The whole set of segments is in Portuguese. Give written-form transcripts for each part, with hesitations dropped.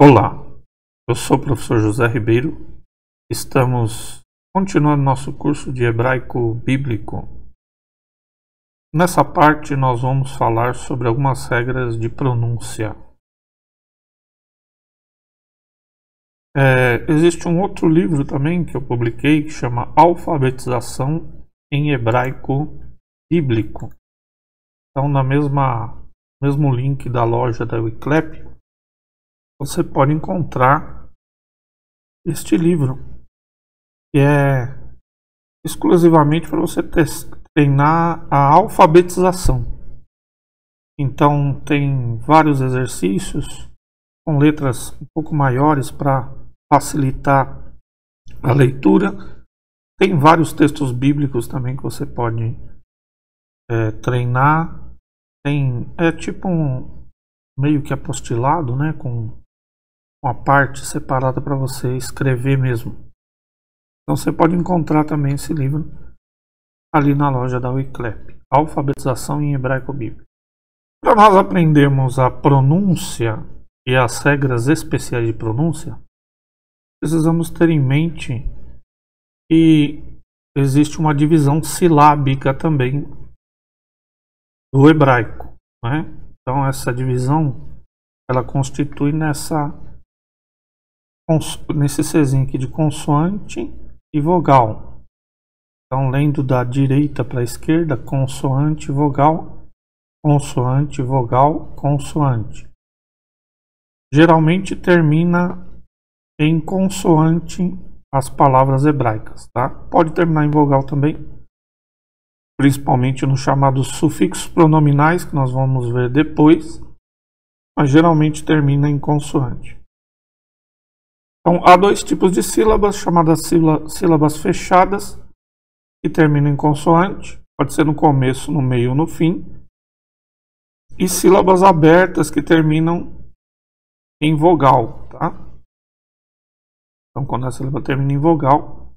Olá, eu sou o professor José Ribeiro. Estamos continuando nosso curso de hebraico bíblico. Nessa parte nós vamos falar sobre algumas regras de pronúncia. Existe um outro livro também que eu publiquei que chama Alfabetização em Hebraico Bíblico. Então, no mesmo link da loja da Wiclap, você pode encontrar este livro, que é exclusivamente para você treinar a alfabetização. Então tem vários exercícios com letras um pouco maiores para facilitar a leitura. Tem vários textos bíblicos também que você pode treinar. É tipo meio que apostilado, né, com uma parte separada para você escrever mesmo. Então você pode encontrar também esse livro ali na loja da Wiclap, Alfabetização em Hebraico Bíblico. Para nós aprendermos a pronúncia e as regras especiais de pronúncia, precisamos ter em mente que existe uma divisão silábica também do hebraico, né? Então essa divisão ela constitui nesse Czinho aqui de consoante e vogal. Então, lendo da direita para a esquerda, consoante, vogal, consoante, vogal, consoante. Geralmente termina em consoante as palavras hebraicas, tá? Pode terminar em vogal também, principalmente nos chamados sufixos pronominais, que nós vamos ver depois, mas geralmente termina em consoante. Então, há dois tipos de sílabas, chamadas sílabas fechadas, que terminam em consoante, pode ser no começo, no meio ou no fim, e sílabas abertas, que terminam em vogal, tá? Então, quando a sílaba termina em vogal,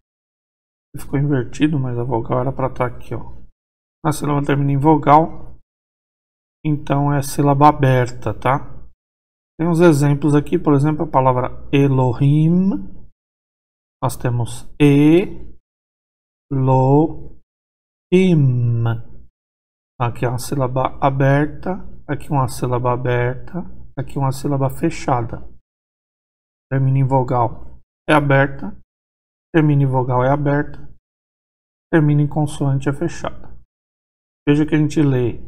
ficou invertido, mas a vogal era para estar aqui, ó. A sílaba termina em vogal, então é sílaba aberta, tá? Tem uns exemplos aqui, por exemplo, a palavra Elohim. Nós temos Elohim. Aqui é uma sílaba aberta, aqui uma sílaba aberta, aqui uma sílaba fechada. Termina em vogal é aberta, termina em vogal é aberta, termina em consoante é fechada. Veja que a gente lê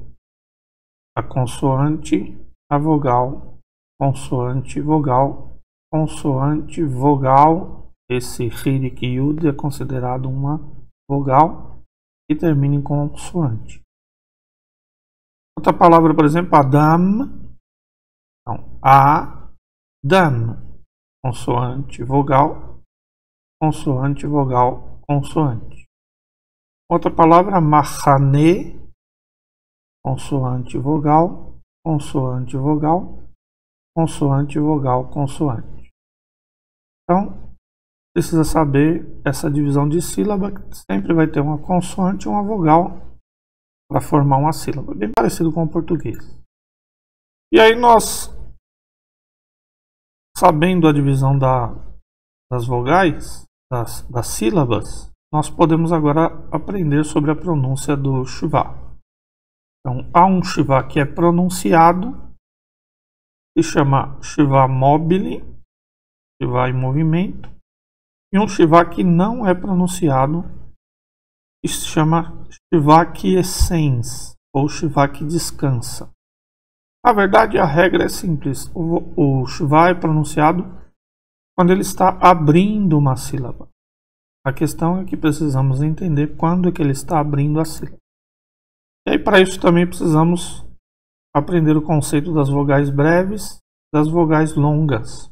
a consoante, a vogal, consoante, vogal, consoante, vogal. Esse Hirik Yud é considerado uma vogal e termina em consoante. Outra palavra, por exemplo, Adam. Então, Adam. Consoante, vogal, consoante, vogal, consoante. Outra palavra, Machane. Consoante, vogal, consoante, vogal, consoante, vogal, consoante. Então, precisa saber essa divisão de sílaba, que sempre vai ter uma consoante e uma vogal para formar uma sílaba, bem parecido com o português. E aí nós, sabendo a divisão das vogais, das sílabas, nós podemos agora aprender sobre a pronúncia do Shuvah. Então, há um Shuvah que é pronunciado, se chama Shuvah mobile, Shuvah em movimento, e um Shuvah que não é pronunciado, que se chama Shuvah quiescens, ou Shuvah que descansa. Na verdade, a regra é simples. O Shuvah é pronunciado quando ele está abrindo uma sílaba. A questão é que precisamos entender quando é que ele está abrindo a sílaba. E aí, para isso também precisamos aprender o conceito das vogais breves, das vogais longas,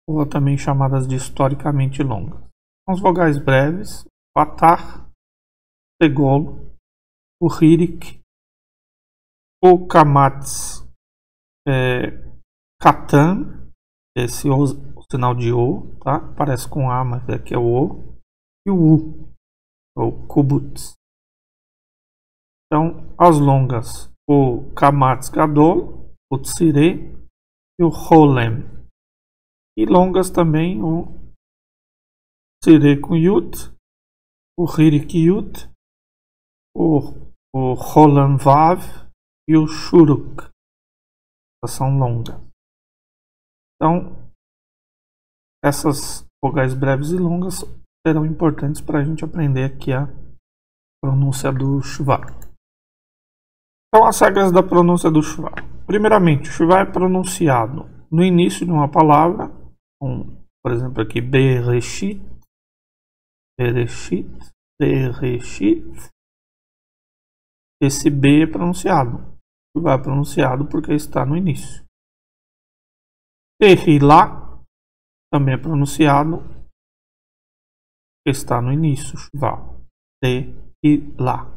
ou também chamadas de historicamente longas. As vogais breves, o Atar, Tegol, o Hirik, o Kamatz, Katan, esse o sinal de O, tá? Parece com A, mas aqui é o O, e o U, ou Kubutz. Então, as longas, o Kamatz Gadol, o Tsire e o Holem. E longas também o Sire com Yud, o Hirik Yud, o Roland Vav e o Shuruk. Essas são longas. Então, essas vogais breves e longas serão importantes para a gente aprender aqui a pronúncia do Shuvá. Então, as regras da pronúncia do Shuvá. Primeiramente, o Shuvá é pronunciado no início de uma palavra, por exemplo aqui, Bereshit, Bereshit, Bereshit. Esse B é pronunciado. O Shuvá é pronunciado porque está no início. Tehilá também é pronunciado porque está no início. Shuvá. Tehilá.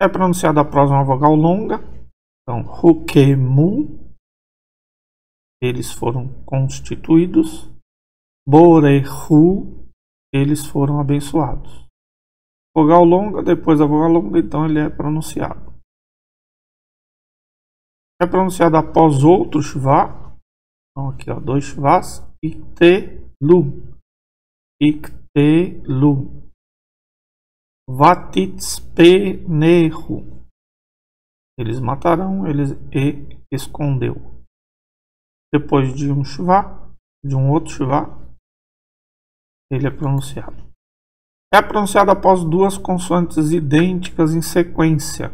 É pronunciado após uma vogal longa. Então, Hukemu, eles foram constituídos. Borehu, eles foram abençoados. Vogal longa, depois da vogal longa, então ele é pronunciado. É pronunciado após outro Shuvá. Então aqui, ó, 2 Shuvás. Iktelu, Iktelu. Vatitzpenehu, eles matarão, eles e escondeu. Depois de um Shuvá, de um outro Shuvá, ele é pronunciado. É pronunciado após 2 consoantes idênticas em sequência.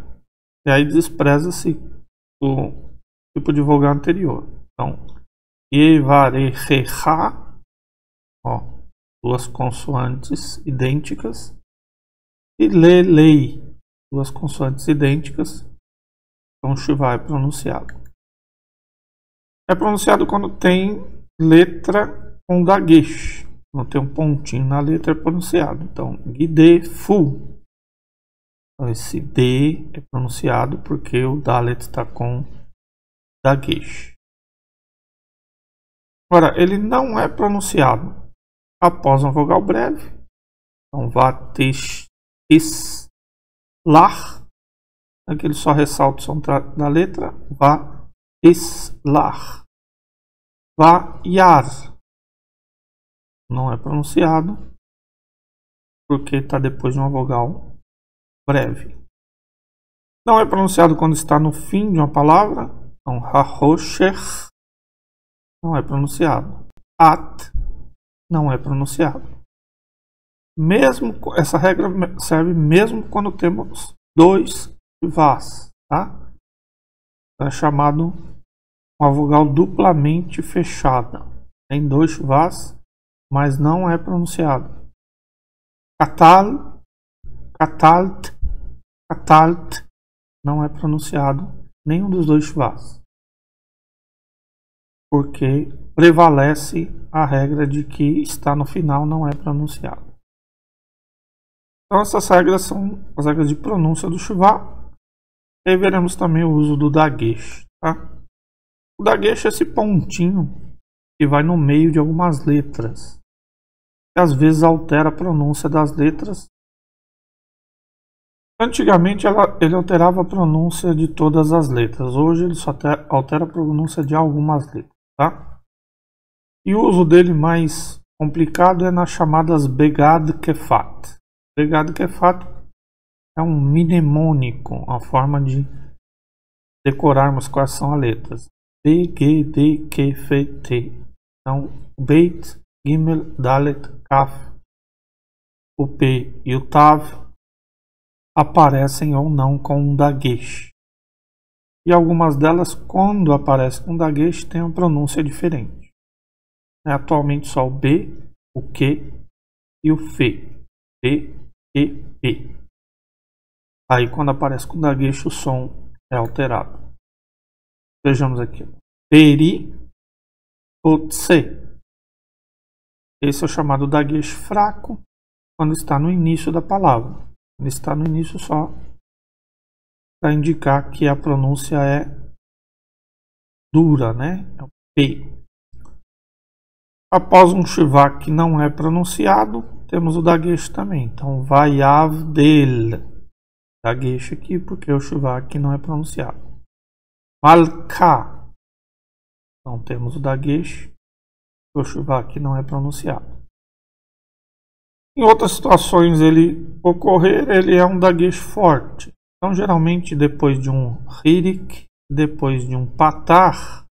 E aí despreza-se o tipo de vogal anterior. Então, Yevarechecha, ó, 2 consoantes idênticas. E Lelei, 2 consoantes idênticas. Então, o Shuvá é pronunciado. É pronunciado quando tem letra com dagesh. Quando tem um pontinho na letra, é pronunciado. Então, Gidefu. Então, esse D é pronunciado porque o Dalet está com dagesh. Agora, ele não é pronunciado após uma vogal breve. Então, Vatish. Islar, aqui ele só ressalta o som da letra. Va islar. Va yar, não é pronunciado porque está depois de uma vogal breve. Não é pronunciado quando está no fim de uma palavra. Então, ha-ho-shech não é pronunciado. At não é pronunciado. Mesmo essa regra serve mesmo quando temos 2 Shuvás, tá? É chamado uma vogal duplamente fechada. Tem 2 Shuvás, mas não é pronunciado. Katal, katalt, katalt não é pronunciado nenhum dos 2 Shuvás, porque prevalece a regra de que está no final não é pronunciado. Então essas regras são as regras de pronúncia do Shuvá. E aí veremos também o uso do dagesh, tá? O dagesh é esse pontinho que vai no meio de algumas letras, que às vezes altera a pronúncia das letras. Antigamente ele alterava a pronúncia de todas as letras. Hoje ele só altera a pronúncia de algumas letras, tá? E o uso dele mais complicado é nas chamadas Begad Kefat. Begad Kefat é um mnemônico, uma forma de decorarmos quais são as letras. B, G, D, Q, F, T. Então, Beit, Gimel, Dalet, Kaf, o P e o Tav aparecem ou não com um dagesh. E algumas delas, quando aparecem com dagesh, têm uma pronúncia diferente. É atualmente só o B, o Q e o F. B, Q, P. Aí quando aparece com dagesh, o som é alterado. Vejamos aqui. Peri, otse. Esse é o chamado dagesh fraco quando está no início da palavra. Quando está no início só para indicar que a pronúncia é dura, né? É o P. Após um shuvá que não é pronunciado, temos o dagesh também. Então, vayavdel. Dagesh aqui porque é o shuvá que não é pronunciado. Malka. Então, temos o dagesh O Shuvá aqui não é pronunciado. Em outras situações ele ocorrer, ele é um daguesh forte. Então, geralmente, depois de um hirik, depois de um patar,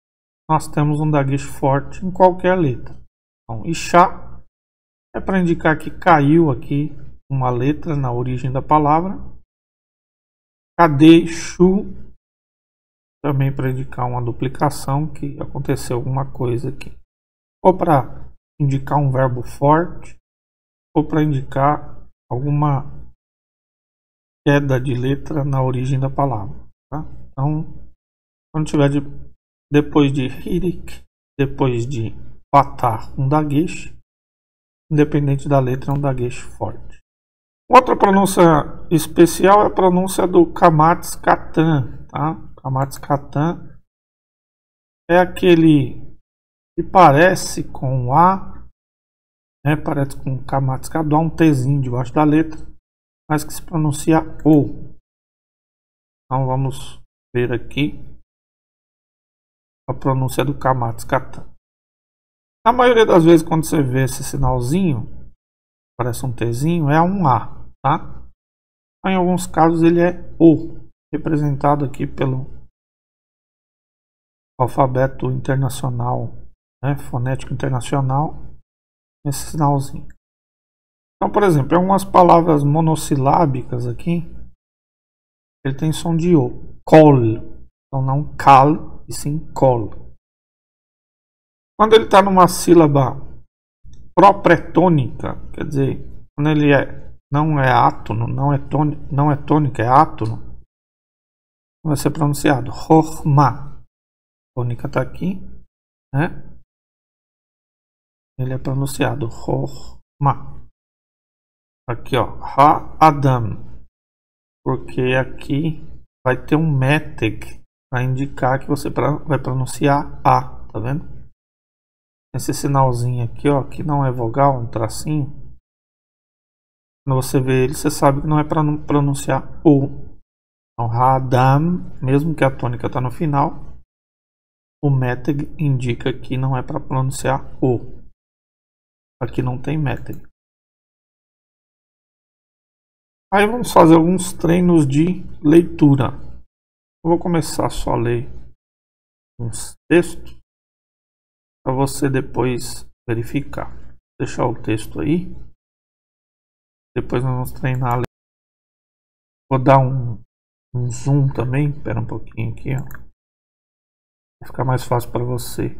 nós temos um daguesh forte em qualquer letra. Então, Ishá é para indicar que caiu aqui uma letra na origem da palavra. Kadeshu também para indicar uma duplicação, que aconteceu alguma coisa aqui. Ou para indicar um verbo forte, ou para indicar alguma queda de letra na origem da palavra. Tá? Então, quando tiver depois de hirik, depois de patar, um daguesh, independente da letra, é um daguesh forte. Outra pronúncia especial é a pronúncia do Kamatz Katan. Tá? Kamatz Katan é aquele que parece com A, né? Parece com Kamatz Katan, há um Tzinho debaixo da letra, mas que se pronuncia O. Então vamos ver aqui a pronúncia do Kamatz Katan. Na maioria das vezes, quando você vê esse sinalzinho, parece um Tzinho, é um A, tá? Em alguns casos ele é O, representado aqui pelo alfabeto internacional, né? Fonético internacional, esse sinalzinho. Então, por exemplo, em algumas palavras monossilábicas aqui, ele tem som de O, kol. Então não kal, e sim kol. Quando ele está numa sílaba propretônica, quer dizer, quando ele não é átono, não é tônica, é átono, vai ser pronunciado Chokhmah. A tônica está aqui, né? Ele é pronunciado Chokhmah. Aqui, ó, Ha-Adam, porque aqui vai ter um meteg para indicar que você vai pronunciar A, tá vendo? Esse sinalzinho aqui, ó, que não é vogal, um tracinho. Quando você vê ele, você sabe que não é para pronunciar O. Então, Ha-Adam, mesmo que a tônica está no final, o meteg indica que não é para pronunciar O. Aqui não tem meteg. Aí vamos fazer alguns treinos de leitura. Eu vou começar só a ler uns textos para você depois verificar. Vou deixar o texto aí. Depois nós vamos treinar a leitura. Vou dar um zoom também. Espera um pouquinho aqui, ó. Vai ficar mais fácil para você.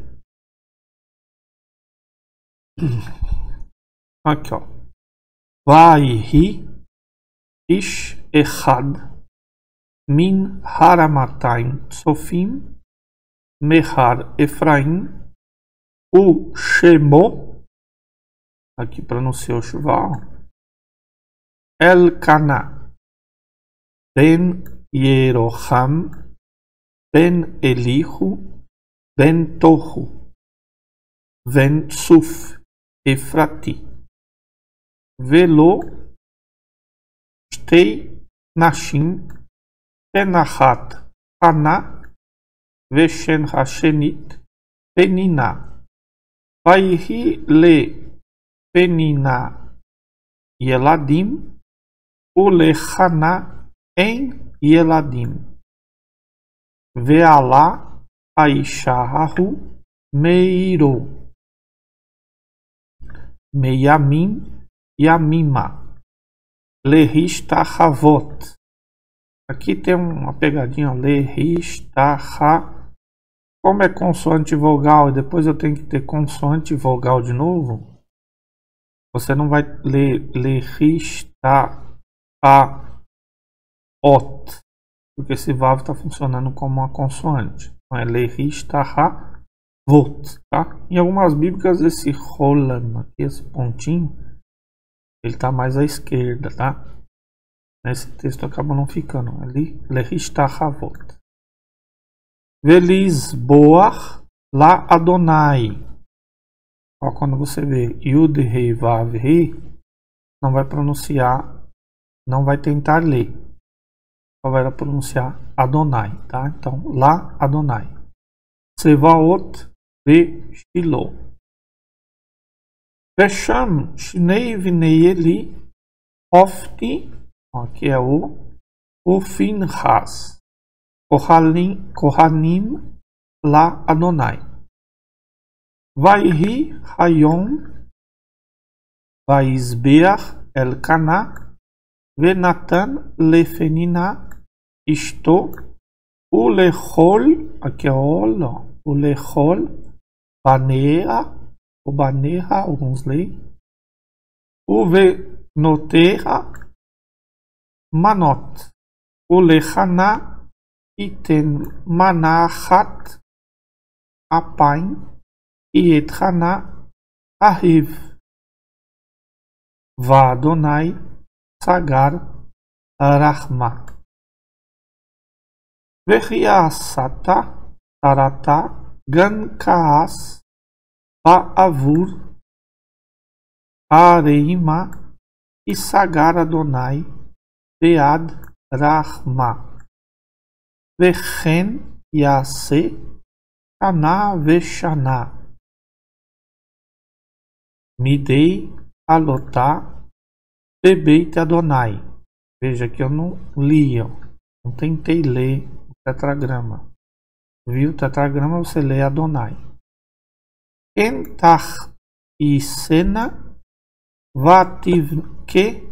Aqui, ó. Vaihi Ish Echad Min Haramatayim Tsofim Mehar Efraim U Shemo, aqui pronunciou Shuvá, Elkanah Ben Yeroham Ben Elihu Ben Tohu Ben Suf Efrati Velo Shtei Nashim Penahat Hana Veshen Hashenit Penina Vaihi le Penina Yeladim Ulechana en Yeladim Veala Aishahu Meiro Meyamim Yamima Lehishtahavot. Aqui tem uma pegadinha, Lehishtaha. Como é consoante vogal e depois eu tenho que ter consoante vogal de novo, você não vai ler Lehishtahaot, porque esse vav está funcionando como uma consoante. Então é Lehishtahavot, tá? Em algumas bíblicas esse rolam aqui, esse pontinho, ele está mais à esquerda, tá? Nesse texto acaba não ficando ali. Lehishtahavot. Velisboach la Adonai. Ó, quando você vê Yud Rei Vav Rei, não vai pronunciar, não vai tentar ler, só vai pronunciar Adonai, tá? Então, lá Adonai. Sevaot ve Shilo. Vesham Shnei Vinei Eli Ofni, aqui é o Finhas, Kohanim La Adonai. Vaihi Hayom Vaisbeach Elkanah Venatan Lefenina Isto Ulechol, aqui é o Lechol Baneha, o Baneha, alguns leem, Uvenoteha Manot, Ulechana Iten Manachat Apain Iethana Ahiv Vadonai Sagar Rahma Vehiasata Tarata Gan Kaas Ba'avur Areima e Sagar Adonai Bead Rahma Vechen Yase Shana Veshana Midei Alotá Bebeit Adonai. Veja que eu não li, não tentei ler o tetragrama. Viu o tetragrama, você lê Adonai. Entach e Sena Vativke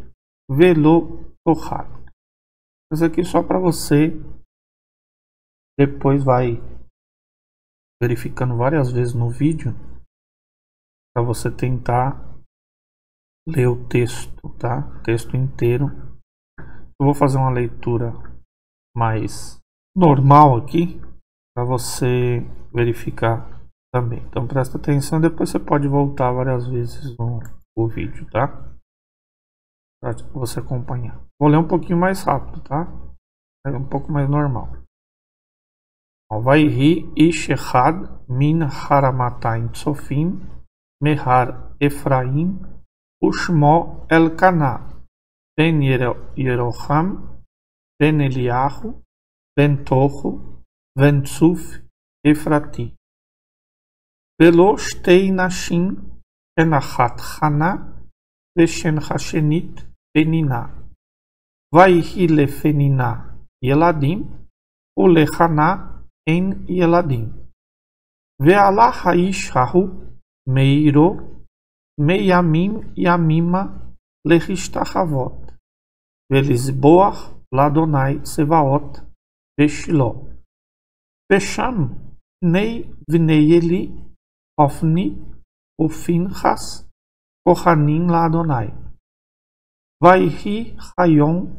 Velo Tohat. Isso aqui só para você depois vai verificando várias vezes no vídeo para você tentar ler o texto, tá? O texto inteiro. Eu vou fazer uma leitura mais normal aqui para você verificar também. Então presta atenção, depois você pode voltar várias vezes no vídeo, tá? Para você acompanhar. Vou ler um pouquinho mais rápido, tá? É um pouco mais normal. Vaihi ish echad min haramatain tsofim mehar Efraim ushmo Elkanah ben Yeroham ben Eliahu ben Tohu ben Tsuf Efrati velo shtei nashim enachat Chana veshen hashenit Penina vaihi lefenina Yeladim ulechana en Yeladim ve'ala haish hahu meiro meyamim yamima lechistachavot velisboach ladonai sevaot veshilo vesham nei vnei Eli ofni ufinchas kohanim ladonai vaihi hayom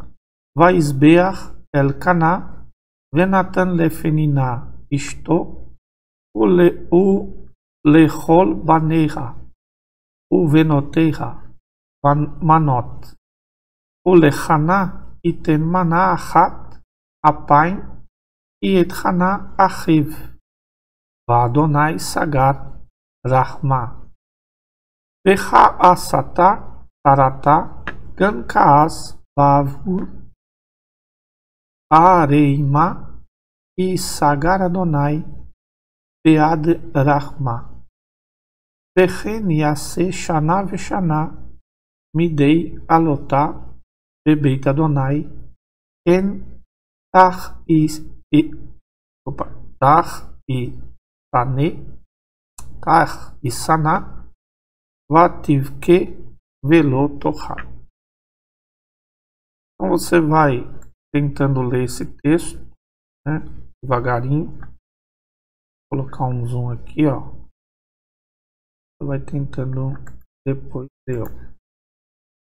vaisbeach Elkanah venatan lefenina isto lechol baneha uvenoteha manot ulechana iten mana achat apain iethana achiv vadonai sagar rahma vecha asata tarata gan kaas bavur areima e sagar Adonai bead rahma vechen yase shana veshana midei alotá bebeit Adonai en tach e sana vativke velo tochá. Então você vai tentando ler esse texto, né, devagarinho. Vou colocar um zoom aqui, ó. Você vai tentando depois ler o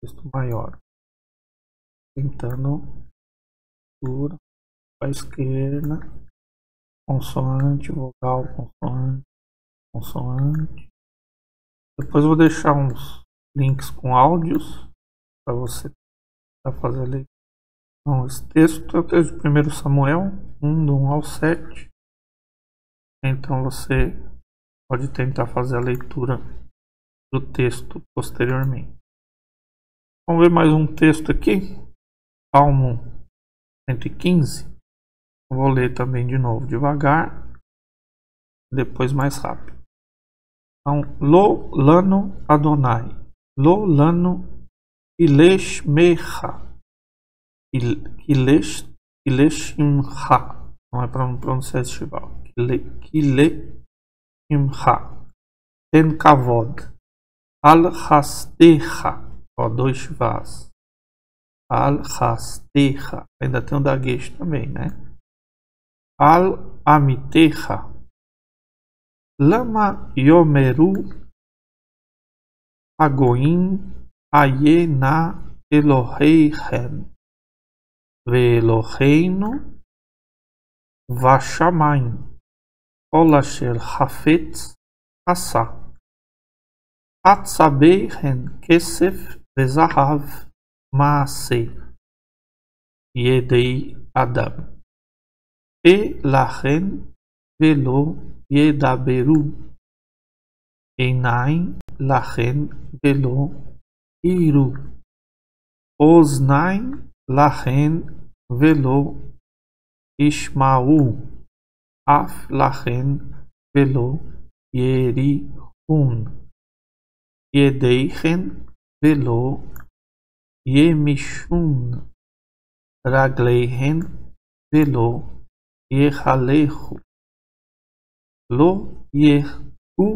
texto maior. Tentando para a esquerda, consoante, vogal, consoante, consoante. Depois eu vou deixar uns links com áudios para você fazer a leitura. Então, esse texto é o texto de 1 Samuel 1, do 1 ao 7. Então você pode tentar fazer a leitura do texto posteriormente. Vamos ver mais um texto aqui. Salmo 115. Eu vou ler também de novo devagar, depois mais rápido. Então, Lo lano Adonai. Lo lano Kilesh mecha. Kilesh imcha. Não é para pronunciar esse chival. Kile imcha. Ten kavod. Al hastecha. Ó, 2 chivas. Al hastecha. Ainda tem um daguesh também, né? Al amitecha. Lama yomeru agoim aye na Eloheihem ve'Eloheinu vashamayim kol asher hafetz asa atzabeihen kesef vezahav maaseh yedei adam lachen velo yedaberu einaim lachen velo iru oznaim lachen velo ishmau af lachen velo yerihun yedeichen velo yemishun ragleihen velo yehalechu lo yehu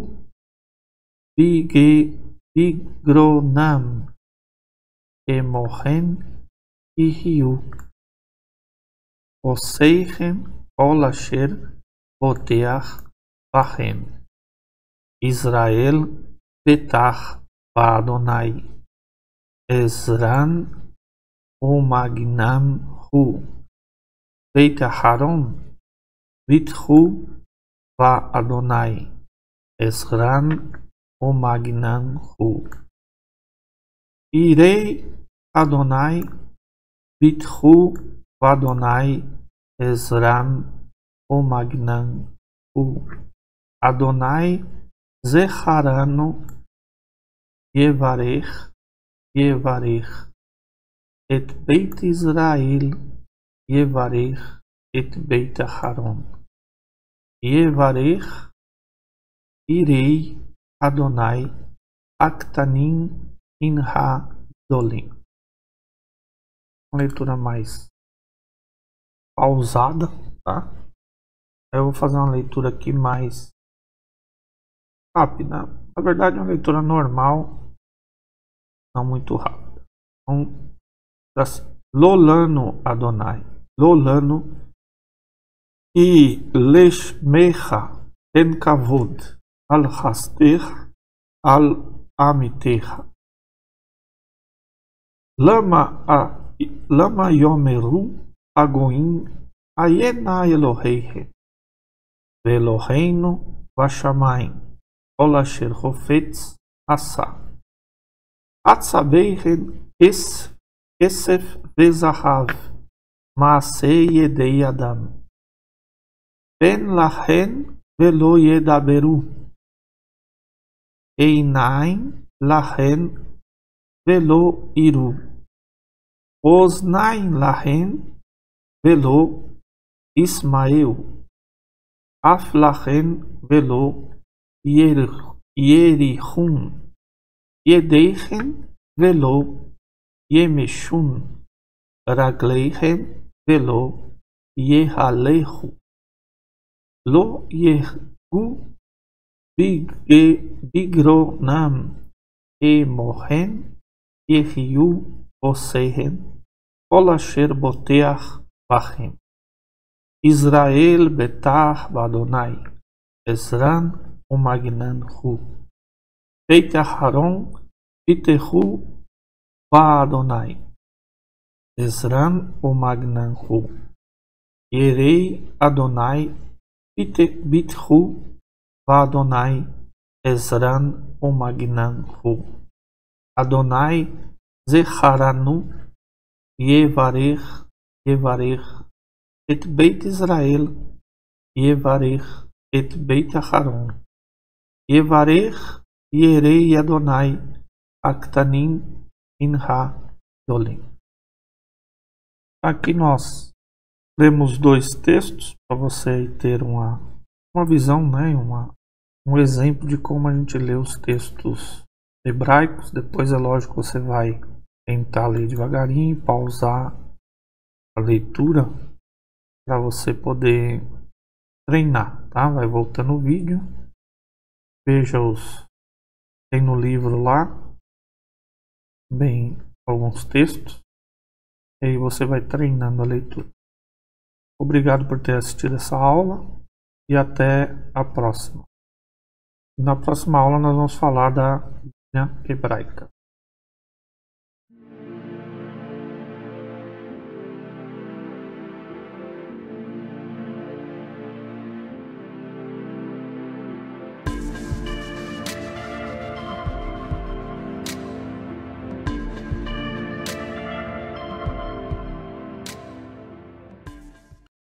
bigronam emochen ihiu oseichem kol asher boteach bachem Israel betach ba'Adonai Ezran umagnam hu Beit Aharon vitchu ba'Adonai Ezran umagnam hu Irei Adonai vitchu ba'Adonai Ezran umagnam hu Adonai Zecharanu Yevarech et Beit Israel Yevarech et Beit Aharon Yevarech Irei Adonai Aktanim Inha Dolim. Uma leitura mais pausada, tá? Eu vou fazer uma leitura aqui mais rápida. Na verdade, é uma leitura normal, não muito rápida. Então, assim, Lolano Adonai, Lolano e Leshmecha en Kavod al Hastech al Amitecha. Lama yomeru agoim ayena Eloheihem ve'Eloheinu vashamayim kol asher hofetz asa atzabeihen kesef vezahav maaseh yedei adam ben lachen velo yedaberu einaim lachen velo iru oznaim lachen velo ismael af lachen velo yerihun yedeichen velo yemeshun ragleichen velo yehalechu lo yehu bigronam emochen yehiu osehen kol asher boteach bachem Israel betach ba'Adonai Ezran umagnan hu Beit Aharon vitechu ba'Adonai Ezran umagnan hu Yerei Adonai bitchu ba'Adonai Ezran umagnan hu Adonai Zecharanu Yevarech et Beit Israel Yevarech et Beit Aharon Yevarech Yerei Adonai Aktanim Inha Dolim. Aqui nós lemos 2 textos para você ter uma visão, né, uma um exemplo de como a gente lê os textos hebraicos. Depois é lógico que você vai tentar ler devagarinho, pausar a leitura para você poder treinar, tá? Vai voltando o vídeo, veja os tem no livro lá bem alguns textos e aí você vai treinando a leitura. Obrigado por ter assistido essa aula e até a próxima. Na próxima aula nós vamos falar da linha hebraica.